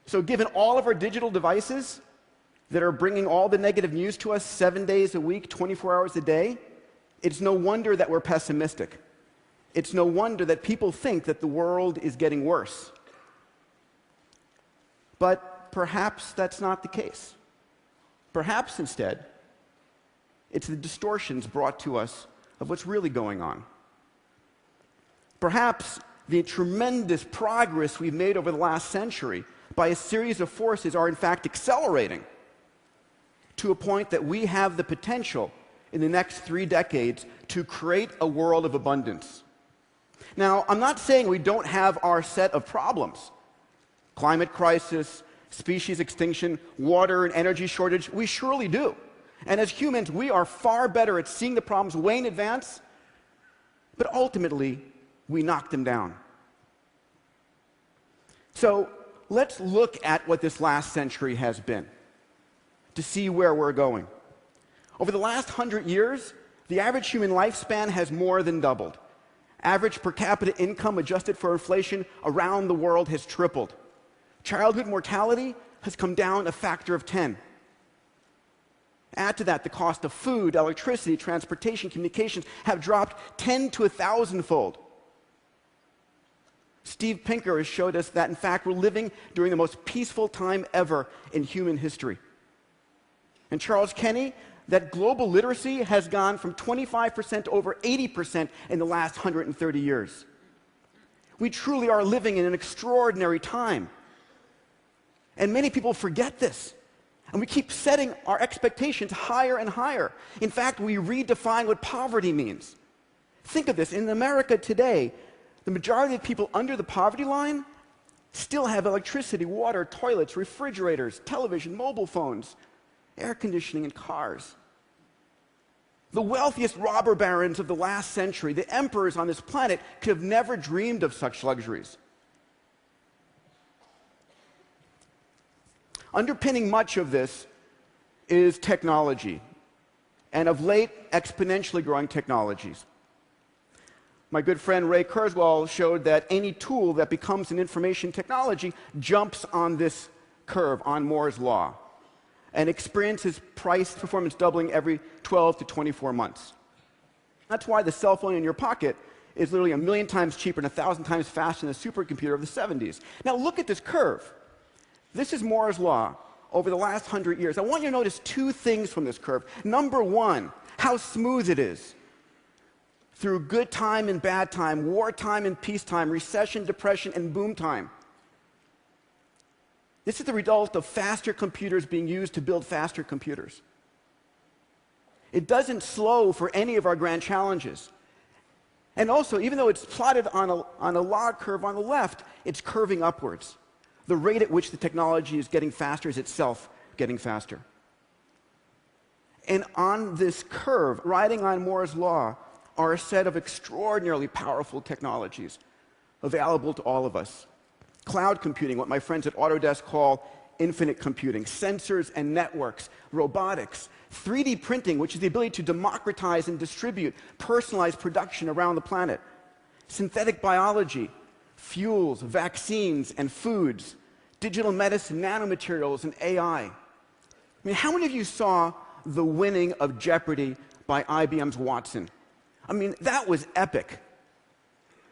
So given all of our digital devices that are bringing all the negative news to us 7 days a week, 24 hours a day, it's no wonder that we're pessimistic. It's no wonder that people think that the world is getting worse. But perhaps that's not the case. Perhaps instead, it's the distortions brought to us of what's really going on. Perhaps the tremendous progress we've made over the last century by a series of forces are in fact accelerating to a point that we have the potential in the next 3 decades to create a world of abundance. Now, I'm not saying we don't have our set of problems. Climate crisis, species extinction, water and energy shortage, we surely do. And as humans, we are far better at seeing the problems way in advance, but ultimately, we knock them down. So let's look at what this last century has been to see where we're going. Over the last 100 years, the average human lifespan has more than doubled. Average per capita income adjusted for inflation around the world has tripled. Childhood mortality has come down a factor of 10. Add to that the cost of food, electricity, transportation, communications have dropped 10 to 1,000-fold. Steve Pinker has showed us that, in fact, we're living during the most peaceful time ever in human history. And Charles Kenny, that global literacy has gone from 25% to over 80% in the last 130 years. We truly are living in an extraordinary time. And many people forget this. And we keep setting our expectations higher and higher. In fact, we redefine what poverty means. Think of this. In America today, the majority of people under the poverty line still have electricity, water, toilets, refrigerators, television, mobile phones, air conditioning, and cars. The wealthiest robber barons of the last century, the emperors on this planet, could have never dreamed of such luxuries. Underpinning much of this is technology, and of late, exponentially growing technologies. My good friend Ray Kurzweil showed that any tool that becomes an information technology jumps on this curve, on Moore's law, and experiences price performance doubling every 12 to 24 months. That's why the cell phone in your pocket is literally 1,000,000 times cheaper and 1,000 times faster than the supercomputer of the 70s. Now look at this curve. This is Moore's law over the last 100 years. I want you to notice 2 things from this curve. Number 1, how smooth it is. Through good time and bad time, wartime and peacetime, recession, depression, and boom time. This is the result of faster computers being used to build faster computers. It doesn't slow for any of our grand challenges. And also, even though it's plotted on a log curve on the left, it's curving upwards. The rate at which the technology is getting faster is itself getting faster. And on this curve, riding on Moore's law, are a set of extraordinarily powerful technologies available to all of us. Cloud computing, what my friends at Autodesk call infinite computing, sensors and networks, robotics, 3D printing, which is the ability to democratize and distribute personalized production around the planet, synthetic biology, fuels, vaccines, and foods, digital medicine, nanomaterials, and AI. I mean, how many of you saw the winning of Jeopardy by IBM's Watson? I mean, that was epic.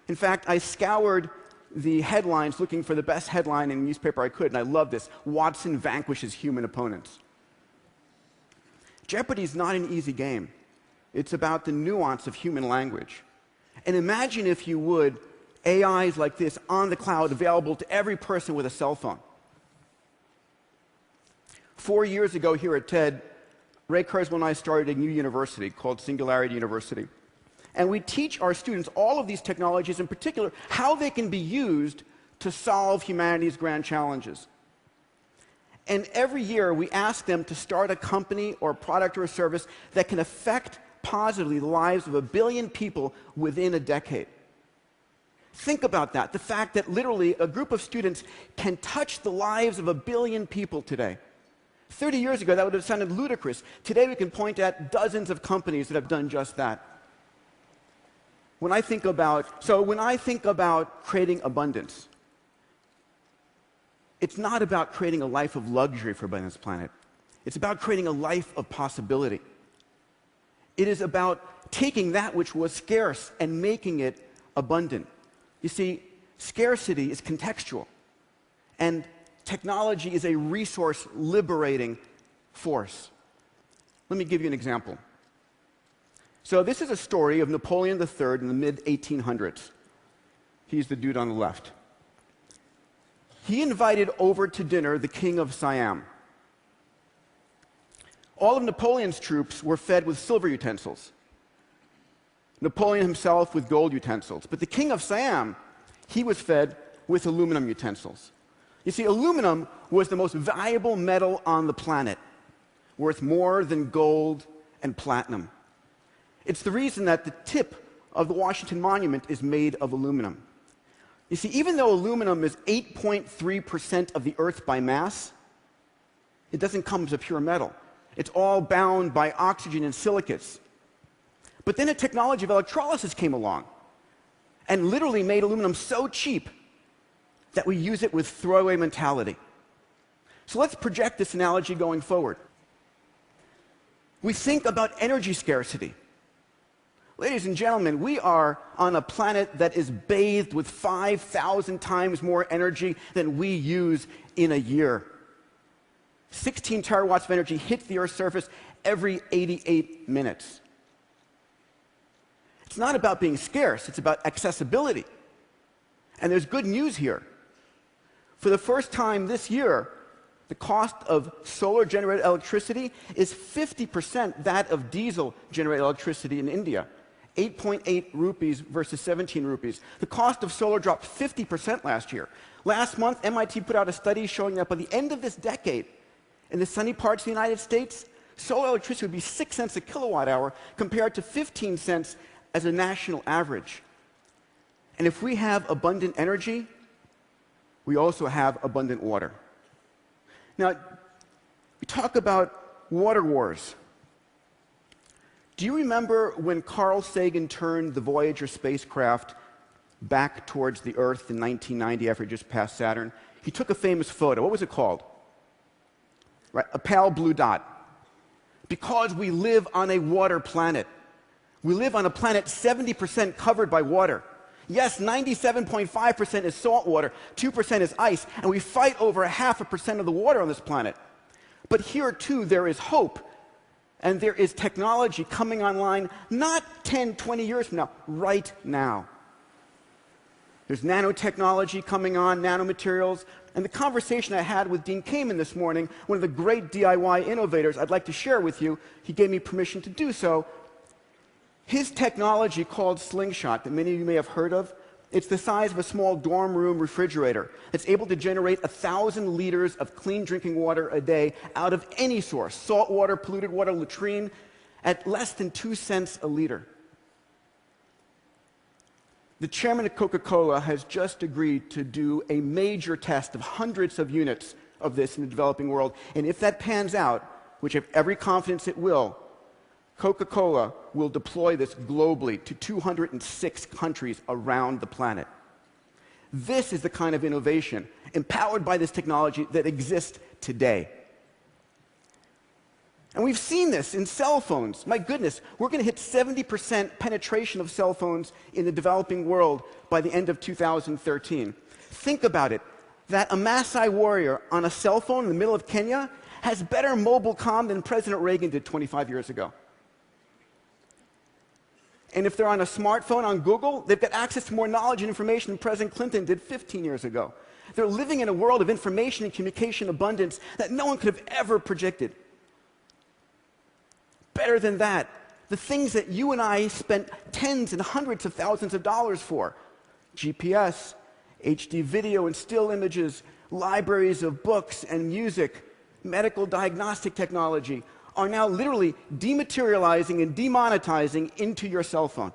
In fact, I scoured the headlines looking for the best headline in the newspaper I could, and I love this: Watson vanquishes human opponents. Jeopardy is not an easy game. It's about the nuance of human language. And imagine, if you would, AIs like this on the cloud available to every person with a cell phone. 4 years ago here at TED, Ray Kurzweil and I started a new university called Singularity University. And we teach our students all of these technologies, in particular, how they can be used to solve humanity's grand challenges. And every year, we ask them to start a company or a product or a service that can affect positively the lives of 1 billion people within a decade. Think about that, the fact that literally a group of students can touch the lives of 1 billion people today. 30 years ago, that would have sounded ludicrous. Today, we can point at dozens of companies that have done just that. When I think about creating abundance, It's not about creating a life of luxury for this planet. It's about creating a life of possibility. It is about taking that which was scarce and making it abundant. You see, scarcity is contextual, and technology is a resource-liberating force. Let me give you an example. So this is a story of Napoleon III in the mid-1800s. He's the dude on the left. He invited over to dinner the king of Siam. All of Napoleon's troops were fed with silver utensils. Napoleon himself with gold utensils. But the king of Siam, he was fed with aluminum utensils. You see, aluminum was the most valuable metal on the planet, worth more than gold and platinum. It's the reason that the tip of the Washington Monument is made of aluminum. You see, even though aluminum is 8.3% of the Earth by mass, it doesn't come as a pure metal. It's all bound by oxygen and silicates. But then a technology of electrolysis came along and literally made aluminum so cheap that we use it with throwaway mentality. So let's project this analogy going forward. We think about energy scarcity. Ladies and gentlemen, we are on a planet that is bathed with 5,000 times more energy than we use in a year. 16 terawatts of energy hits the Earth's surface every 88 minutes. It's not about being scarce, it's about accessibility. And there's good news here. For the first time this year, the cost of solar-generated electricity is 50% that of diesel-generated electricity in India. 8.8 rupees versus 17 rupees. The cost of solar dropped 50% last year. Last month, MIT put out a study showing that by the end of this decade, in the sunny parts of the United States, solar electricity would be 6 cents a kilowatt hour compared to 15 cents as a national average. And if we have abundant energy, we also have abundant water. Now, we talk about water wars. Do you remember when Carl Sagan turned the Voyager spacecraft back towards the Earth in 1990 after it just passed Saturn? He took a famous photo. What was it called? Right, a pale blue dot. Because we live on a water planet. We live on a planet 70% covered by water. Yes, 97.5% is salt water, 2% is ice, and we fight over 0.5% of the water on this planet. But here, too, there is hope. And there is technology coming online not 10, 20 years from now, right now. There's nanotechnology coming on, nanomaterials. And the conversation I had with Dean Kamen this morning, one of the great DIY innovators I'd like to share with you, he gave me permission to do so. His technology called Slingshot, that many of you may have heard of, it's the size of a small dorm room refrigerator. It's able to generate 1,000 liters of clean drinking water a day out of any source, salt water, polluted water, latrine, at less than 2 cents a liter. The chairman of Coca-Cola has just agreed to do a major test of hundreds of units of this in the developing world. And if that pans out, which I have every confidence it will, Coca-Cola will deploy this globally to 206 countries around the planet. This is the kind of innovation, empowered by this technology, that exists today. And we've seen this in cell phones. My goodness, we're going to hit 70% penetration of cell phones in the developing world by the end of 2013. Think about it, that a Maasai warrior on a cell phone in the middle of Kenya has better mobile comm than President Reagan did 25 years ago. And if they're on a smartphone on Google, they've got access to more knowledge and information than President Clinton did 15 years ago. They're living in a world of information and communication abundance that no one could have ever predicted. Better than that, the things that you and I spent tens and hundreds of thousands of dollars for, GPS, HD video and still images, libraries of books and music, medical diagnostic technology, are now literally dematerializing and demonetizing into your cell phone.